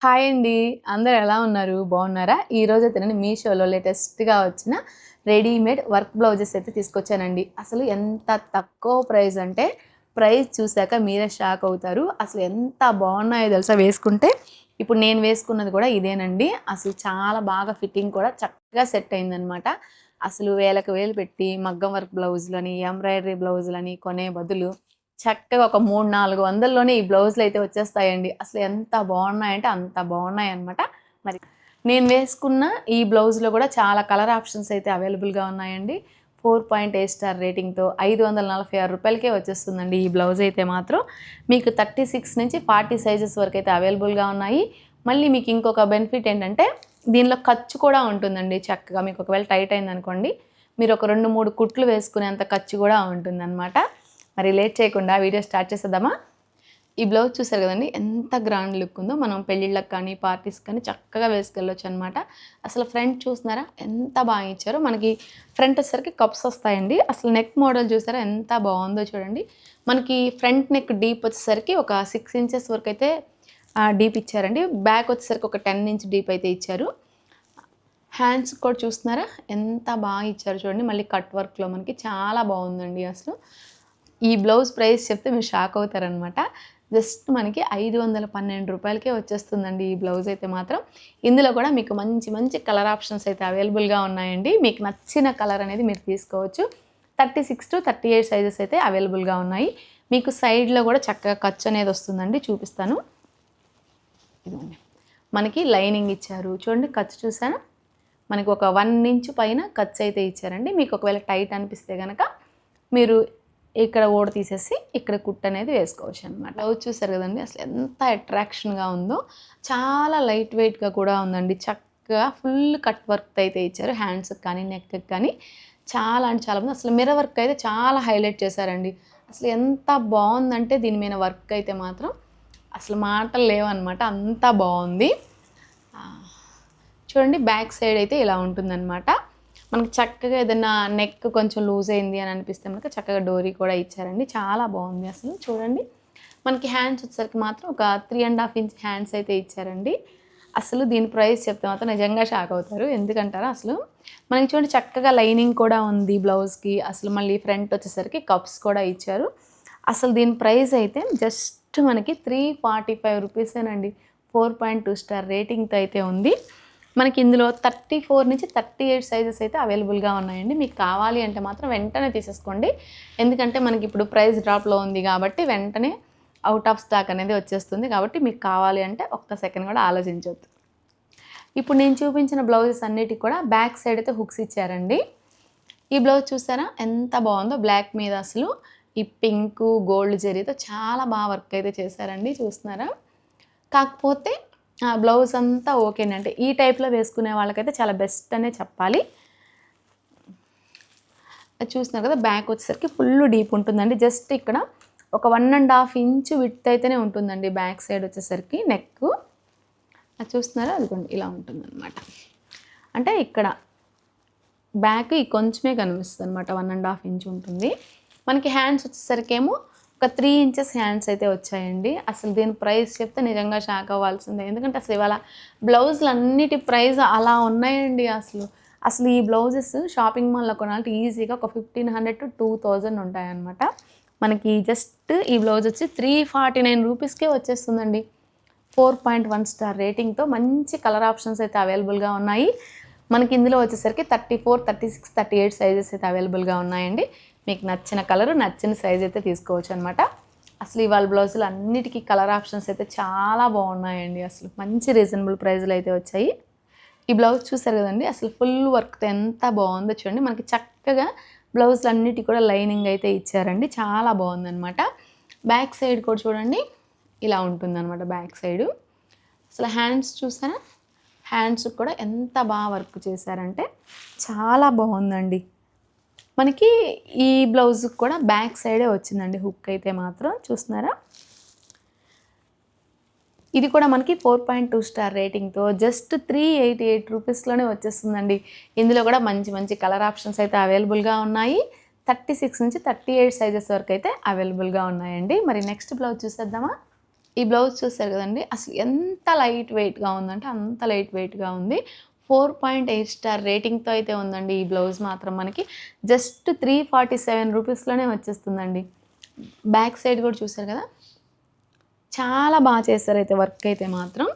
Hi అండి. అందరూ ఎలా ఉన్నారు? బాగున్నారా? ఈరోజైతే నేను మీషోలో లేటెస్ట్‌గా వచ్చిన రెడీమేడ్ వర్క్ బ్లౌజెస్ అయితే తీసుకొచ్చానండి. అసలు ఎంత తక్కువ ప్రైస్ అంటే, ప్రైస్ చూసాక మీరే షాక్ అవుతారు. అసలు ఎంత బాగున్నాయో తెలుసా వేసుకుంటే. ఇప్పుడు నేను వేసుకున్నది కూడా ఇదేనండి. అసలు చాలా బాగా ఫిట్టింగ్ కూడా చక్కగా సెట్ అయిందనమాట. అసలు వేలకు వేలు పెట్టి మగ్గం వర్క్ బ్లౌజులని, ఎంబ్రాయిడరీ బ్లౌజులని కొనే బదులు చక్కగా ఒక 3, 400లోనే ఈ బ్లౌజులయితే వచ్చేస్తాయండి. అసలు ఎంత బాగున్నాయంటే అంత బాగున్నాయన్నమాట. మరి నేను వేసుకున్న ఈ బ్లౌజ్‌లో కూడా చాలా కలర్ ఆప్షన్స్ అయితే అవైలబుల్‌గా ఉన్నాయండి. 4.8 స్టార్ రేటింగ్‌తో రూ. 546కే వచ్చేస్తుందండి ఈ బ్లౌజ్ అయితే మాత్రం. మీకు 36 నుంచి 40 సైజెస్ వరకైతే అవైలబుల్‌గా ఉన్నాయి. మళ్ళీ మీకు ఇంకొక బెనిఫిట్ ఏంటంటే దీనిలో ఖర్చు కూడా ఉంటుందండి చక్కగా. మీకు ఒకవేళ టైట్ అయిందనుకోండి, మీరు ఒక 2, 3 కుట్లు వేసుకునేంత ఖర్చు కూడా ఉంటుందన్నమాట. మరి లేట్ చేయకుండా వీడియో స్టార్ట్ చేసేద్దామా? ఈ బ్లౌజ్ చూసారు కదండీ! ఎంత గ్రాండ్ లుక్ ఉందో. మనం పెళ్ళిళ్ళకి కానీ, పార్టీస్‌కి కానీ చక్కగా వేసుకెళ్ళొచ్చనమాట. అసలు ఫ్రంట్ చూస్తున్నారా? ఎంత బాగా ఇచ్చారో. మనకి ఫ్రంట్ వచ్చేసరికి కప్స్ వస్తాయండి. అసలు నెక్ మోడల్ చూసారా? ఎంత బాగుందో చూడండి. మనకి ఫ్రంట్ నెక్ డీప్ వచ్చేసరికి ఒక 6 ఇంచెస్ వరకైతే డీప్ ఇచ్చారండి. బ్యాక్ వచ్చేసరికి ఒక 10 ఇంచ్ డీప్ అయితే ఇచ్చారు. హ్యాండ్స్ కూడా చూస్తున్నారా? ఎంత బాగా ఇచ్చారో చూడండి. మళ్ళీ కట్ వర్క్‌లో మనకి చాలా బాగుందండి అసలు. ఈ బ్లౌజ్ ప్రైస్ చెప్తే మీరు షాక్ అవుతారనమాట. జస్ట్ మనకి రూ. 512కే వచ్చేస్తుందండి ఈ బ్లౌజ్ అయితే మాత్రం. ఇందులో కూడా మీకు మంచి మంచి కలర్ ఆప్షన్స్ అయితే అవైలబుల్‌గా ఉన్నాయండి. మీకు నచ్చిన కలర్ అనేది మీరు తీసుకోవచ్చు. 36-38 సైజెస్ అయితే అవైలబుల్‌గా ఉన్నాయి. మీకు సైడ్‌లో కూడా చక్కగా ఖర్చు అనేది వస్తుందండి. చూపిస్తాను. ఇదిగోండి. మనకి లైనింగ్ ఇచ్చారు. చూడండి ఖర్చు చూసారా? మనకి ఒక 1 ఇంచ్ పైన ఖర్చు అయితే ఇచ్చారండి. మీకు ఒకవేళ టైట్ అనిపిస్తే గనక మీరు ఇక్కడ ఊడ తీసేసి ఇక్కడ కుట్టు అనేది వేసుకోవచ్చు అనమాట. బ్లౌజ్ చూసారు కదండి అసలు ఎంత అట్రాక్షన్‌గా ఉందో. చాలా లైట్ వెయిట్‌గా కూడా ఉందండి. చక్కగా ఫుల్ కట్ వర్క్ అయితే ఇచ్చారు. హ్యాండ్స్‌కి కానీ, నెక్‌కి కానీ చాలా అంటే చాలా బాగుంది. అసలు మిర్రర్ వర్క్ అయితే చాలా హైలైట్ చేశారండి. అసలు ఎంత బాగుందంటే దీని మీద వర్క్ అయితే మాత్రం అసలు మాటలు లేవన్నమాట. అంత బాగుంది. చూడండి బ్యాక్ సైడ్ అయితే ఇలా ఉంటుందన్నమాట. మనకి చక్కగా ఏదన్నా నెక్ కొంచెం లూజ్ అయింది అని అనిపిస్తే మనకి చక్కగా డోరీ కూడా ఇచ్చారండి. చాలా బాగుంది అసలు చూడండి. మనకి హ్యాండ్స్ వచ్చేసరికి మాత్రం ఒక 3½ ఇంచ్ హ్యాండ్స్ అయితే ఇచ్చారండి. అసలు దీని ప్రైస్ చెప్తే మాత్రం నిజంగా షాక్ అవుతారు. ఎందుకంటారా అసలు మనకి చూడండి చక్కగా లైనింగ్ కూడా ఉంది బ్లౌజ్‌కి. అసలు మళ్ళీ ఫ్రంట్ వచ్చేసరికి కప్స్ కూడా ఇచ్చారు. అసలు దీని ప్రైస్ అయితే జస్ట్ మనకి రూ. 345 4.2 స్టార్ రేటింగ్‌తో అయితే ఉంది. మనకి ఇందులో 34 నుంచి 38 సైజెస్ అయితే అవైలబుల్‌గా ఉన్నాయండి. మీకు కావాలి అంటే మాత్రం వెంటనే తీసేసుకోండి. ఎందుకంటే మనకి ఇప్పుడు ప్రైస్ డ్రాప్‌లో ఉంది కాబట్టి వెంటనే ఔట్ ఆఫ్ స్టాక్ అనేది వచ్చేస్తుంది. కాబట్టి మీకు కావాలి అంటే ఒక్క సెకండ్ కూడా ఆలోచించొద్దు. ఇప్పుడు నేను చూపించిన బ్లౌజెస్ అన్నిటికి కూడా బ్యాక్ సైడ్ అయితే హుక్స్ ఇచ్చారండి. ఈ బ్లౌజ్ చూసారా ఎంత బాగుందో బ్లాక్ మీద అసలు ఈ పింకు, గోల్డ్ జరీతో చాలా బాగా వర్క్ అయితే చేశారండి. చూస్తున్నారా? కాకపోతే బ్లౌజ్ అంతా ఓకేనండి. ఈ టైప్‌లో వేసుకునే వాళ్ళకైతే చాలా బెస్ట్ అనే చెప్పాలి. అది చూస్తున్నారు కదా! బ్యాక్ వచ్చేసరికి ఫుల్ డీప్ ఉంటుందండి. జస్ట్ ఇక్కడ ఒక 1½ ఇంచ్ విడ్త్ అయితేనే ఉంటుందండి బ్యాక్ సైడ్ వచ్చేసరికి నెక్కు. అది చూస్తున్నారా? అదిగోండి ఇలా ఉంటుందన్నమాట. అంటే ఇక్కడ బ్యాక్ ఈ కొంచెమే కనిపిస్తుందన్నమాట. 1½ ఇంచ్ ఉంటుంది. మనకి హ్యాండ్స్ వచ్చేసరికేమో ఒక 3 ఇంచెస్ హ్యాండ్స్ అయితే వచ్చాయండి. అసలు దీని ప్రైస్ చెప్తే నిజంగా షాక్ అవ్వాల్సిందే. ఎందుకంటే అసలు ఇవాళ బ్లౌజులన్నిటి ప్రైస్ అలా ఉన్నాయండి అసలు. అసలు ఈ బ్లౌజెస్ షాపింగ్ మాల్‌లో కొనాలంటే ఈజీగా ఒక 1500-2000 ఉంటాయన్నమాట. మనకి జస్ట్ ఈ బ్లౌజ్ వచ్చి రూ. 349కే వచ్చేస్తుందండి. 4.1 స్టార్ రేటింగ్‌తో మంచి కలర్ ఆప్షన్స్ అయితే అవైలబుల్‌గా ఉన్నాయి. మనకి ఇందులో వచ్చేసరికి 34, 36, 38 సైజెస్ అయితే అవైలబుల్‌గా ఉన్నాయండి. మీకు నచ్చిన కలరు, నచ్చిన సైజ్ అయితే తీసుకోవచ్చు అనమాట. అసలు ఇవాళ బ్లౌజులు అన్నిటికీ కలర్ ఆప్షన్స్ అయితే చాలా బాగున్నాయండి. అసలు మంచి రీజనబుల్ ప్రైస్‌లో అయితే వచ్చాయి. ఈ బ్లౌజ్ చూసారు కదండి అసలు ఫుల్ వర్క్‌తో ఎంత బాగుందో చూడండి. మనకి చక్కగా బ్లౌజులన్నిటికి కూడా లైనింగ్ అయితే ఇచ్చారండి. చాలా బాగుందనమాట. బ్యాక్ సైడ్ కూడా చూడండి ఇలా ఉంటుందన్నమాట బ్యాక్ సైడు. అసలు హ్యాండ్స్ చూసారా? హ్యాండ్స్‌కి కూడా ఎంత బాగా వర్క్ చేశారంటే చాలా బాగుందండి. మనకి ఈ బ్లౌజ్‌కి కూడా బ్యాక్ సైడే వచ్చిందండి హుక్ అయితే మాత్రం చూస్తున్నారా? ఇది కూడా మనకి 4.2 స్టార్ రేటింగ్‌తో జస్ట్ రూ. 388లోనే వచ్చేస్తుందండి. ఇందులో కూడా మంచి మంచి కలర్ ఆప్షన్స్ అయితే అవైలబుల్‌గా ఉన్నాయి. 36 నుంచి 38 సైజెస్ వరకు అయితే అవైలబుల్‌గా ఉన్నాయండి. మరి నెక్స్ట్ బ్లౌజ్ చూసేద్దామా? ఈ బ్లౌజ్ చూసారు కదండి, అసలు ఎంత లైట్ వెయిట్గా ఉందంటే అంత లైట్ వెయిట్గా ఉంది. 4.8 స్టార్ రేటింగ్తో అయితే ఉందండి ఈ బ్లౌజ్ మాత్రం. మనకి జస్ట్ 347 రూపీస్లోనే వచ్చేస్తుందండి. బ్యాక్ సైడ్ కూడా చూసారు కదా, చాలా బాగా చేస్తారు అయితే వర్క్ అయితే మాత్రం.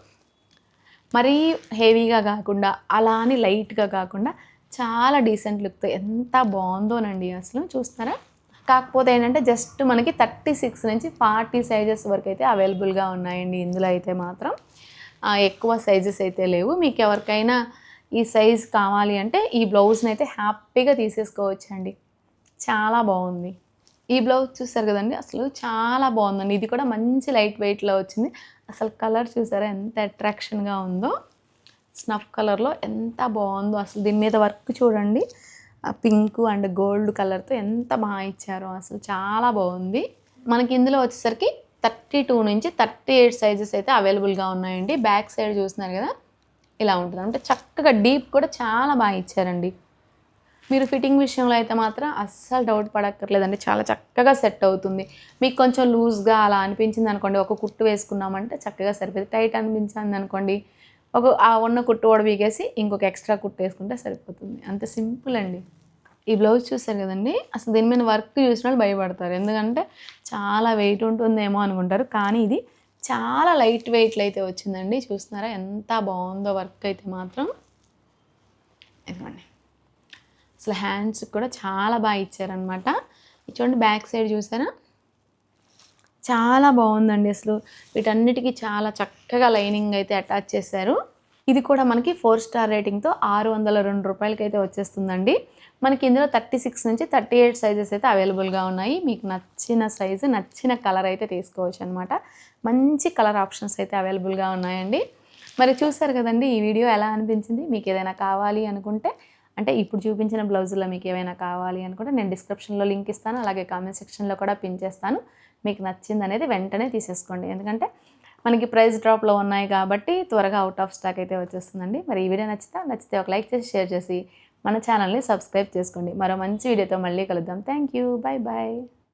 మరీ హెవీగా కాకుండా అలా అని లైట్గా కాకుండా చాలా డీసెంట్ లుక్తో ఎంత బాగుందోనండి అసలు. చూస్తున్నారా? కాకపోతే ఏంటంటే జస్ట్ మనకి 36 నుంచి 40 సైజెస్ వరకు అయితే అవైలబుల్గా ఉన్నాయండి ఇందులో అయితే మాత్రం. ఎక్కువ సైజెస్ అయితే లేవు. మీకు ఎవరికైనా ఈ సైజ్ కావాలి అంటే ఈ బ్లౌజ్ని అయితే హ్యాపీగా తీసేసుకోవచ్చండి. చాలా బాగుంది. ఈ బ్లౌజ్ చూసారు కదండి, అసలు చాలా బాగుందండి. ఇది కూడా మంచి లైట్ వెయిట్లో వచ్చింది. అసలు కలర్ చూసారా ఎంత అట్రాక్షన్గా ఉందో. స్నఫ్ కలర్లో ఎంత బాగుందో అసలు. దీని మీద వర్క్ చూడండి, పింక్ అండ్ గోల్డ్ కలర్తో ఎంత బాగా ఇచ్చారో అసలు. చాలా బాగుంది. మనకి ఇందులో వచ్చేసరికి 32 నుంచి 38 సైజెస్ అయితే అవైలబుల్గా ఉన్నాయండి. బ్యాక్ సైడ్ చూస్తున్నారు కదా, ఇలా ఉంటుంది. అంటే చక్కగా డీప్ కూడా చాలా బాగా ఇచ్చారండి. మీరు ఫిట్టింగ్ విషయంలో అయితే మాత్రం అస్సలు డౌట్ పడక్కర్లేదండి. చాలా చక్కగా సెట్ అవుతుంది. మీకు కొంచెం లూజ్గా అలా అనిపించింది అనుకోండి, ఒక కుట్టు వేసుకున్నామంటే చక్కగా సరిపోతుంది. టైట్ అనిపించింది అనుకోండి, ఆ ఉన్న కుట్టు కూడా పీకేసి ఇంకొక ఎక్స్ట్రా కుట్టు వేసుకుంటే సరిపోతుంది. అంత సింపుల్ అండి. ఈ బ్లౌజ్ చూసారు కదండి, అసలు దీని మీద వర్క్ చూసిన వాళ్ళు భయపడతారు. ఎందుకంటే చాలా వెయిట్ ఉంటుందేమో అనుకుంటారు, కానీ ఇది చాలా లైట్ వెయిట్లో అయితే వచ్చిందండి. చూస్తున్నారా ఎంత బాగుందో వర్క్ అయితే మాత్రం. ఇదిగోండి, అసలు హ్యాండ్స్ కూడా చాలా బాగా ఇచ్చారనమాట. చూడండి బ్యాక్ సైడ్ చూసారా, చాలా బాగుందండి అసలు. వీటన్నిటికీ చాలా చక్కగా లైనింగ్ అయితే అటాచ్ చేశారు. ఇది కూడా మనకి 4 స్టార్ రేటింగ్తో 602 రూపాయలకి అయితే వచ్చేస్తుందండి. మనకి ఇందులో 36 నుంచి 38 సైజెస్ అయితే అవైలబుల్గా ఉన్నాయి. మీకు నచ్చిన సైజు, నచ్చిన కలర్ అయితే తీసుకోవచ్చు అనమాట. మంచి కలర్ ఆప్షన్స్ అయితే అవైలబుల్గా ఉన్నాయండి. మరి చూసారు కదండి, ఈ వీడియో ఎలా అనిపించింది? మీకు ఏదైనా కావాలి అనుకుంటే, అంటే ఇప్పుడు చూపించిన బ్లౌజుల్లో మీకు ఏమైనా కావాలి అనుకుంటే నేను డిస్క్రిప్షన్లో లింక్ ఇస్తాను, అలాగే కామెంట్ సెక్షన్లో కూడా పిన్ చేస్తాను. మీకు నచ్చింది అనేది వెంటనే తీసేసుకోండి. ఎందుకంటే మనకి ప్రైస్ డ్రాప్లో ఉన్నాయి కాబట్టి త్వరగా అవుట్ ఆఫ్ స్టాక్ అయితే వచ్చేస్తుందండి. మరి ఈ వీడియో నచ్చితే ఒక లైక్ చేసి, షేర్ చేసి మన ఛానల్ని సబ్స్క్రైబ్ చేసుకోండి. మరో మంచి వీడియోతో మళ్ళీ కలుద్దాం. Thank you. Bye bye.